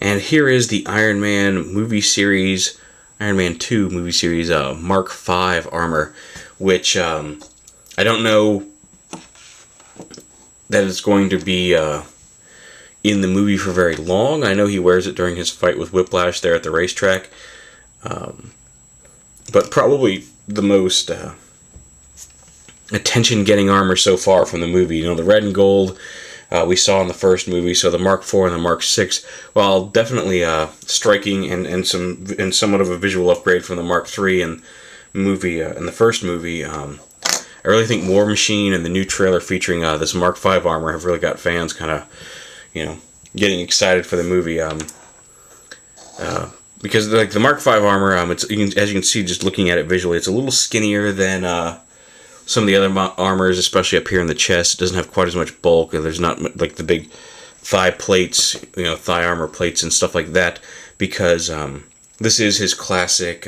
And here is the Iron Man movie series, Iron Man 2 movie series, Mark V armor, which I don't know that it's going to be in the movie for very long. I know he wears it during his fight with Whiplash there at the racetrack. But probably the most attention-getting armor so far from the movie. You know, the red and gold we saw in the first movie, so the Mark IV and the Mark VI, while definitely striking and somewhat of a visual upgrade from the Mark III in the first movie. I really think War Machine and the new trailer featuring this Mark V armor have really got fans kind of, getting excited for the movie. Because like the Mark V armor, as you can see just looking at it visually, it's a little skinnier than some of the other armors, especially up here in the chest. It doesn't have quite as much bulk, and there's not like the big thigh plates, thigh armor plates and stuff like that, because this is his classic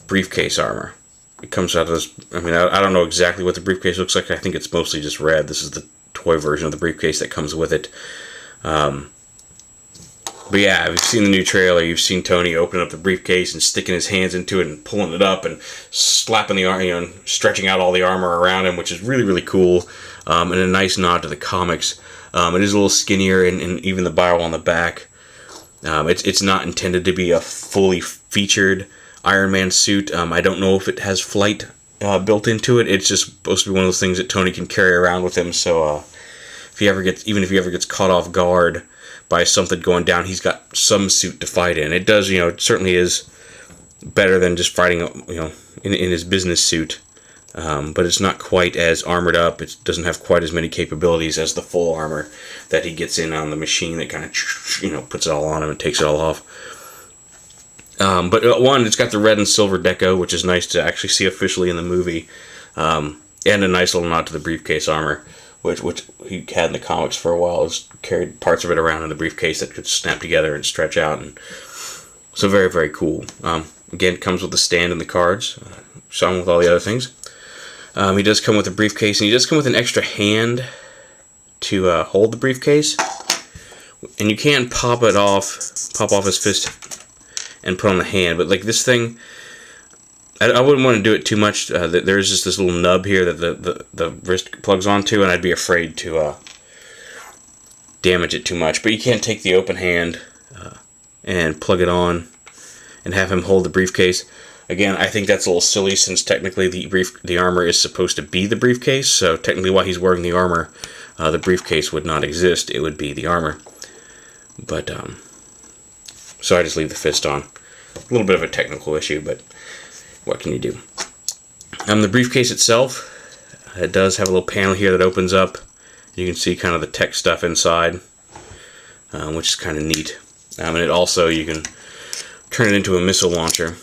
briefcase armor. It comes out of this, I don't know exactly what the briefcase looks like. I think it's mostly just red. This is the toy version of the briefcase that comes with it. But yeah, you've seen the new trailer. You've seen Tony opening up the briefcase and sticking his hands into it and pulling it up and slapping the arm, stretching out all the armor around him, which is really, really cool. And a nice nod to the comics. It is a little skinnier, and even the barrel on the back. It's not intended to be a fully featured Iron Man suit. I don't know if it has flight built into it. It's just supposed to be one of those things that Tony can carry around with him. So if he ever gets caught off guard by something going down, he's got some suit to fight in. It does, it certainly is better than just fighting, in his business suit. But it's not quite as armored up. It doesn't have quite as many capabilities as the full armor that he gets in on the machine that kind of, puts it all on him and takes it all off. But it's got the red and silver deco, which is nice to actually see officially in the movie. And a nice little nod to the briefcase armor, which he had in the comics for a while. He's carried parts of it around in the briefcase that could snap together and stretch out. And so very, very cool. Again, it comes with the stand and the cards, along with all the other things. He does come with a briefcase, and he does come with an extra hand to hold the briefcase. And you can pop off his fist and put on the hand. But like this thing, I wouldn't want to do it too much. There's just this little nub here that the wrist plugs onto, and I'd be afraid to damage it too much. But you can take the open hand and plug it on and have him hold the briefcase. Again, I think that's a little silly, since technically the armor is supposed to be the briefcase. So technically while he's wearing the armor, the briefcase would not exist. It would be the armor. But so I just leave the fist on. A little bit of a technical issue, but what can you do? The briefcase itself, it does have a little panel here that opens up. You can see kind of the tech stuff inside, which is kind of neat. And it also, you can turn it into a missile launcher.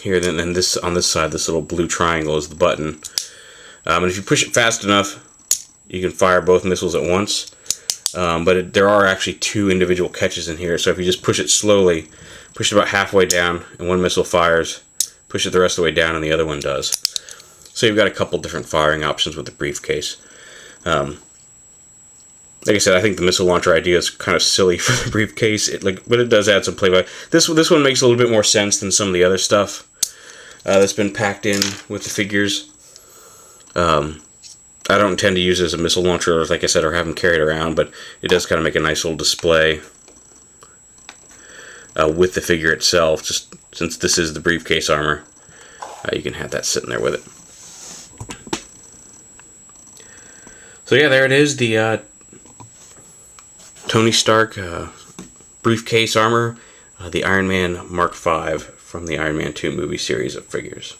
Here, then this on this side, this little blue triangle is the button. And if you push it fast enough, you can fire both missiles at once. But there are actually two individual catches in here, so if you just push it slowly, push it about halfway down, and one missile fires, push it the rest of the way down, and the other one does. So you've got a couple different firing options with the briefcase. Like I said, I think the missile launcher idea is kind of silly for the briefcase, but it does add some play by. This one makes a little bit more sense than some of the other stuff that's been packed in with the figures. I don't intend to use it as a missile launcher, like I said, or have them carried around, but it does kind of make a nice little display with the figure itself. Just since this is the briefcase armor, you can have that sitting there with it. So yeah, there it is, the Tony Stark briefcase armor, the Iron Man Mark V from the Iron Man 2 movie series of figures.